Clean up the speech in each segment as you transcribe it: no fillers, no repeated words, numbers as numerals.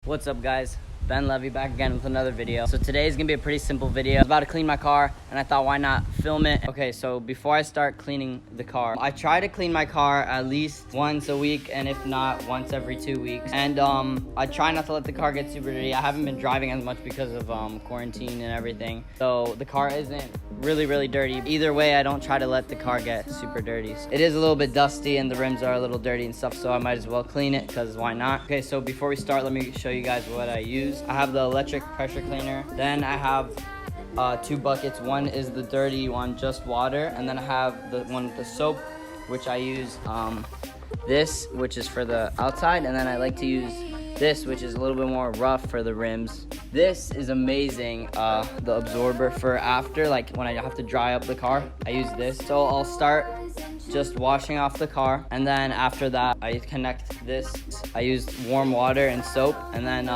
What's up, guys? Ben Levy back again with another video. So today is gonna be a pretty simple video. I was about to clean my car and I thought, why not film it? Okay, so before I start cleaning the car, I try to clean my car at least once a week, and if not, once every 2 weeks. And I try not to let the car get super dirty. I haven't been driving as much because of quarantine and everything. So the car isn't really dirty. Either way, I don't try to let the car get super dirty. It is a little bit dusty and the rims are a little dirty and stuff, so I might as well clean it, because why not? Okay, so before we start, let me show you guys what I use. I have the electric pressure cleaner. Then I have 2 buckets. One is the dirty one, just water, and then I have the one with the soap, which I use this, which is for the outside, and then I like to use this, which is a little bit more rough for the rims. This is amazing, the absorber for after, like when I have to dry up the car, I use this. So I'll start just washing off the car, and then after that I connect this. I use warm water and soap, and then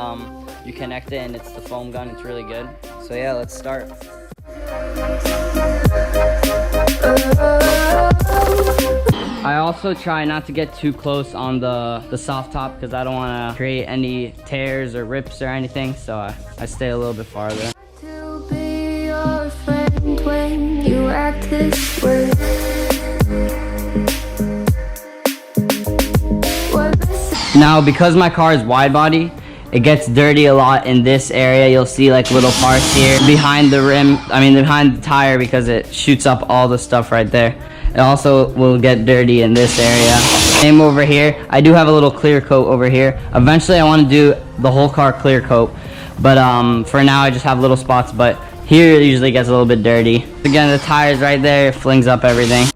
you connect it and it's the foam gun. It's really good. So yeah, let's start. I also try not to get too close on the soft top, because I don't want to create any tears or rips or anything, so I stay a little bit farther. To be your friend when you act this way. Now, because my car is wide body, it gets dirty a lot in this area. You'll see like little parts here behind the rim, behind the tire, because it shoots up all the stuff right there. It also will get dirty in this area. Same over here. I do have a little clear coat over here. Eventually I want to do the whole car clear coat, but for now I just have little spots, but here it usually gets a little bit dirty. Again, the tire's right there, it flings up everything.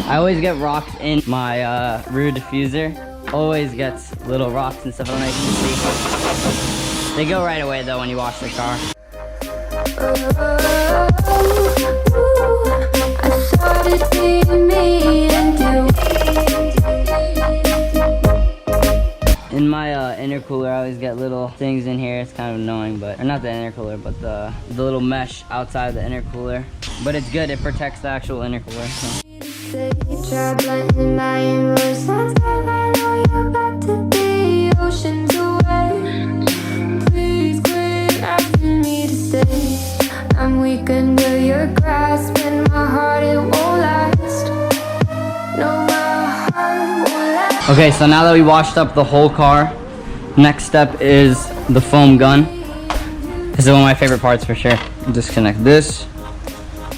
I always get rocks in my rear diffuser. Always gets little rocks and stuff. I don't know if you can see. They go right away though when you wash the car. In my intercooler, I always get little things in here. It's kind of annoying, but or not the intercooler, but the little mesh outside the intercooler. But it's good. It protects the actual intercooler. So. I'm weak under your grasp, and my heart, it won't last. No, my heart won't last. Okay, so now that we washed up the whole car, next step is the foam gun. This is one of my favorite parts for sure. Disconnect this.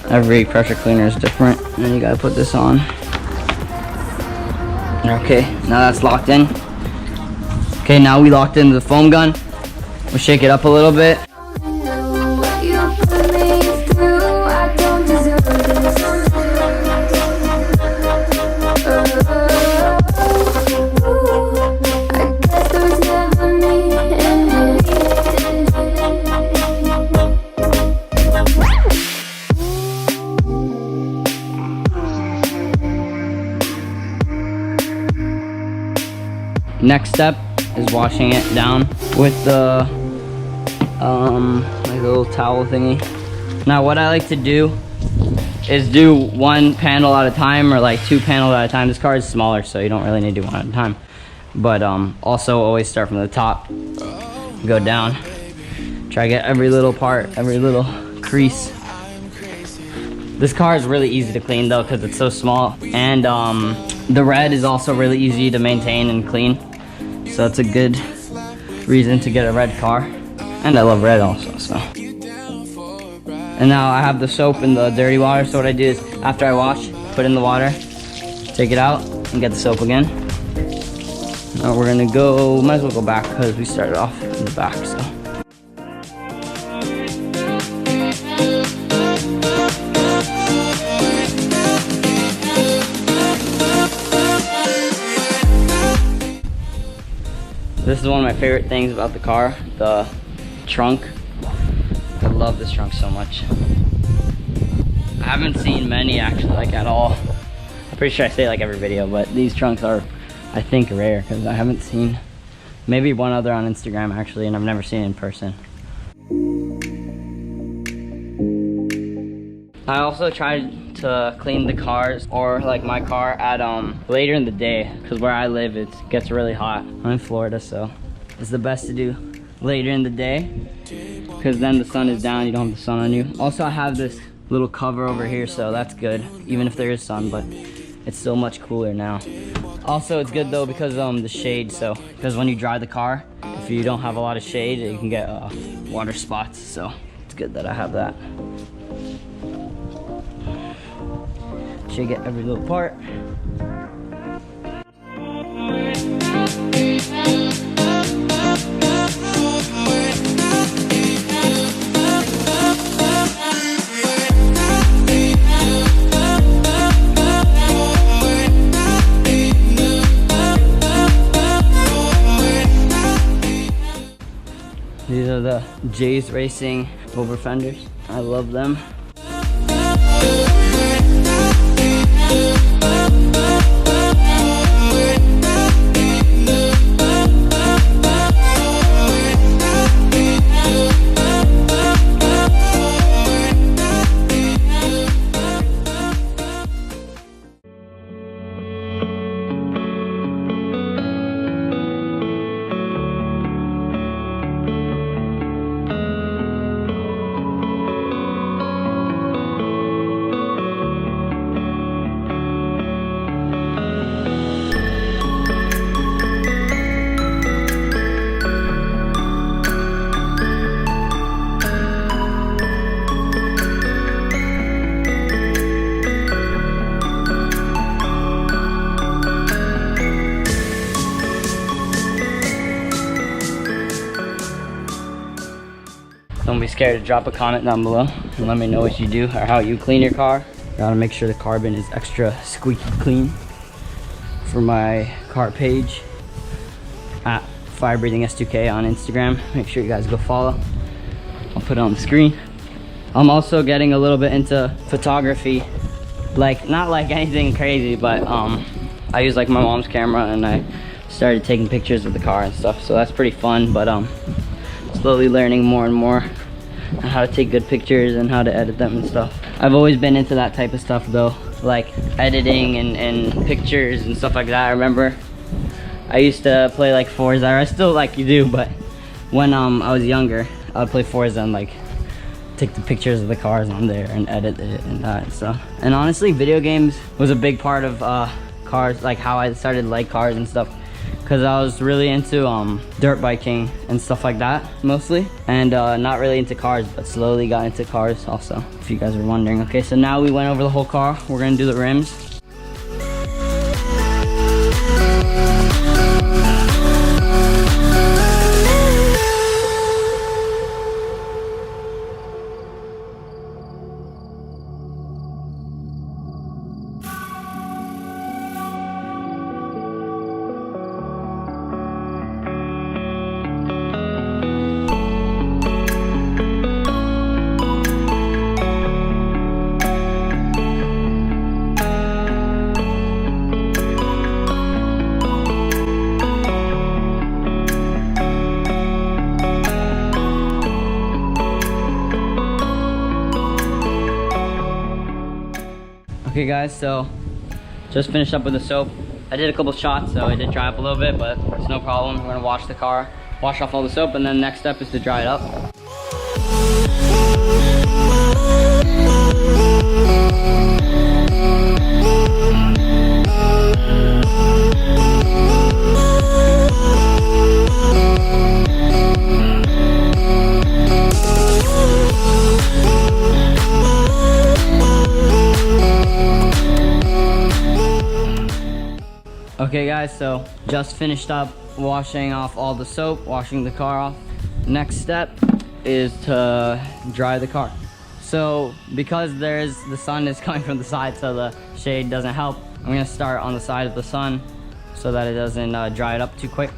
Every pressure cleaner is different, and then you gotta put this on. Okay, now that's locked in. Okay, now we locked into the foam gun. We'll shake it up a little bit. Next step is washing it down with the like a little towel thingy. Now what I like to do is do 1 panel at a time, or like 2 panels at a time. This car is smaller, so you don't really need to do 1 at a time. But also always start from the top, go down. Try to get every little part, every little crease. This car is really easy to clean though, because it's so small, and the red is also really easy to maintain and clean. So it's a good reason to get a red car. And I love red also, so. And now I have the soap and the dirty water, so what I do is after I wash, put in the water, take it out, and get the soap again. Now we're gonna go, might as well go back because we started off in the back, so. This is one of my favorite things about the car, the trunk. I love this trunk so much. I haven't seen many actually, like at all. I'm pretty sure I say it like every video, but these trunks are, I think, rare, because I haven't seen maybe one other on Instagram actually, and I've never seen it in person. I also tried to clean the cars, or like my car, at later in the day, because where I live it gets really hot. I'm in Florida, so it's the best to do later in the day, because then the sun is down, you don't have the sun on you. Also, I have this little cover over here, so that's good, even if there is sun, but it's still much cooler now. Also, it's good though because the shade, so because when you dry the car, if you don't have a lot of shade, you can get water spots, so it's good that I have that. Should get every little part. These are the J's Racing over fenders. I love them. Don't be scared to drop a comment down below and let me know what you do or how you clean your car. Gotta make sure the carbon is extra squeaky clean. For my car page at FireBreathingS2K on Instagram, make sure you guys go follow. I'll put it on the screen. I'm also getting a little bit into photography, like not like anything crazy, but I use like my mom's camera and I started taking pictures of the car and stuff, so that's pretty fun. But slowly learning more and more on how to take good pictures and how to edit them and stuff. I've always been into that type of stuff though, like editing and pictures and stuff like that. I remember I used to play like Forza, I still like you do, but when I was younger, I would play Forza and like take the pictures of the cars on there and edit it and that and stuff. And honestly, video games was a big part of cars, like how I started to like cars and stuff, because I was really into dirt biking and stuff like that mostly, and not really into cars, but slowly got into cars also, if you guys are wondering. Okay, so now we went over the whole car. We're gonna do the rims. Okay guys, so just finished up with the soap. I did a couple shots, so it did dry up a little bit, but it's no problem. We're gonna wash the car, wash off all the soap, and then next step is to dry it up. Okay guys, so just finished up washing off all the soap, washing the car off. Next step is to dry the car. So because the sun is coming from the side, so the shade doesn't help, I'm gonna start on the side of the sun so that it doesn't dry it up too quick.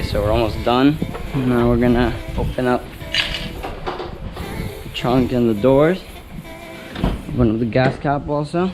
so we're almost done. Now we're gonna open up the trunk and the doors. Open up the gas cap also.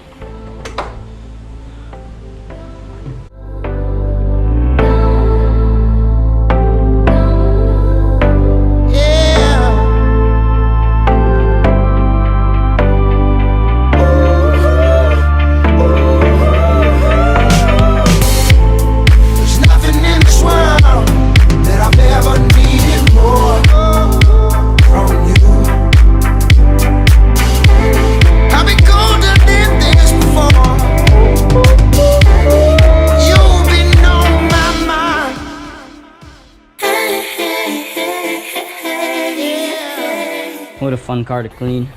What a fun car to clean.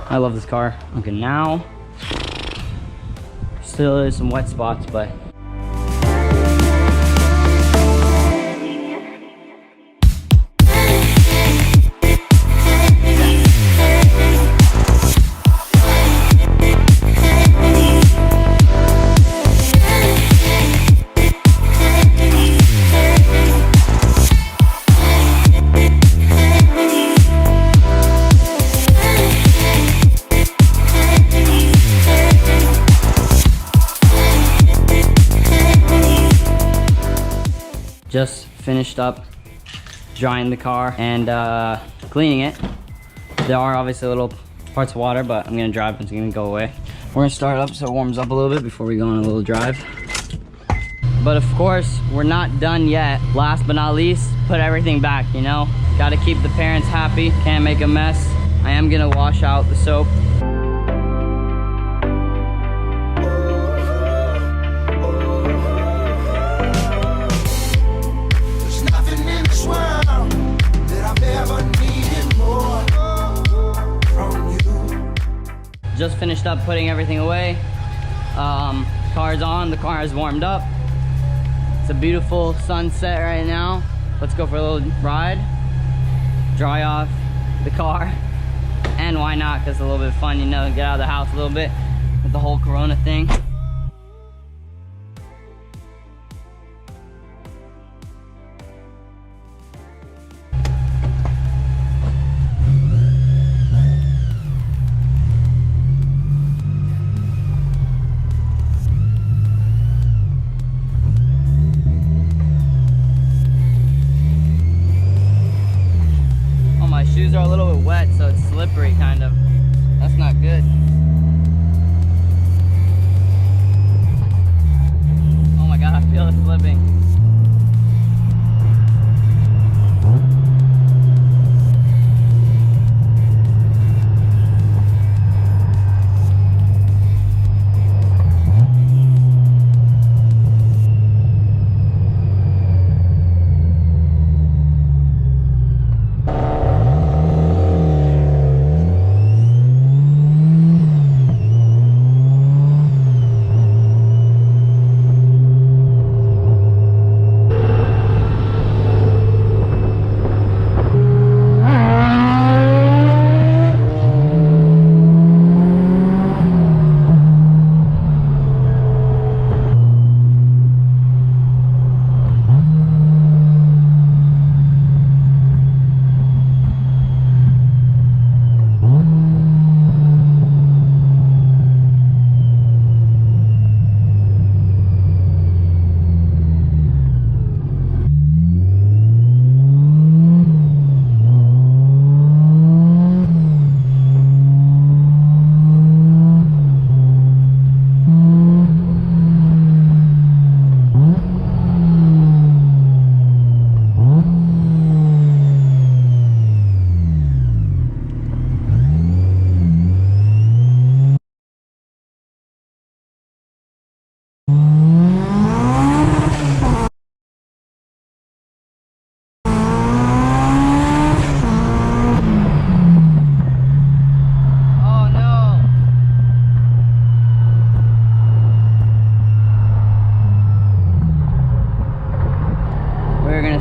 I love this car. Okay, now still is some wet spots, but just finished up drying the car and cleaning it. There are obviously little parts of water, but I'm gonna dry it, it's gonna go away. We're gonna start it up so it warms up a little bit before we go on a little drive. But of course, we're not done yet. Last but not least, put everything back, you know? Gotta keep the parents happy, can't make a mess. I am gonna wash out the soap. Just finished up putting everything away. Car's on, the car is warmed up. It's a beautiful sunset right now. Let's go for a little ride. Dry off the car. And why not, because it's a little bit fun, you know, get out of the house a little bit with the whole Corona thing. My shoes are a little bit wet, so it's slippery kind of. That's not good. Oh my god, I feel it slipping.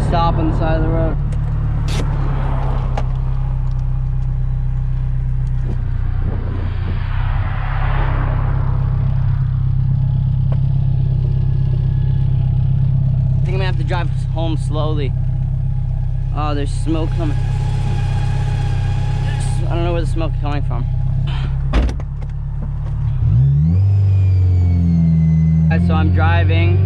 Stop on the side of the road. film slowly. Oh, there's smoke coming. I don't know where the smoke is coming from. So I'm driving,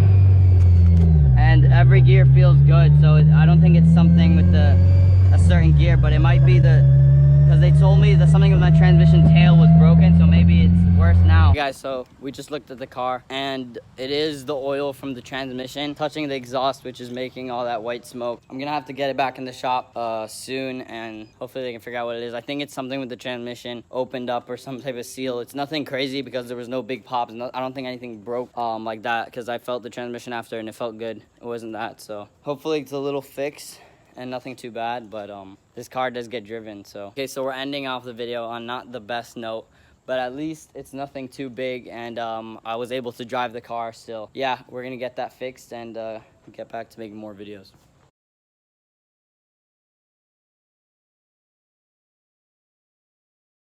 and every gear feels good. So I don't think it's something with a certain gear, but it might be because they told me that something with my transmission tail was broken, so maybe it's worse now. Okay, guys, so we just looked at the car, and it is the oil from the transmission touching the exhaust, which is making all that white smoke. I'm gonna have to get it back in the shop soon, and hopefully they can figure out what it is. I think it's something with the transmission opened up or some type of seal. It's nothing crazy because there was no big pops. I don't think anything broke like that, because I felt the transmission after and it felt good. It wasn't that, so hopefully it's a little fix and nothing too bad, but this car does get driven. So okay, so we're ending off the video on not the best note, but at least it's nothing too big, and I was able to drive the car still. Yeah, we're gonna get that fixed and get back to making more videos.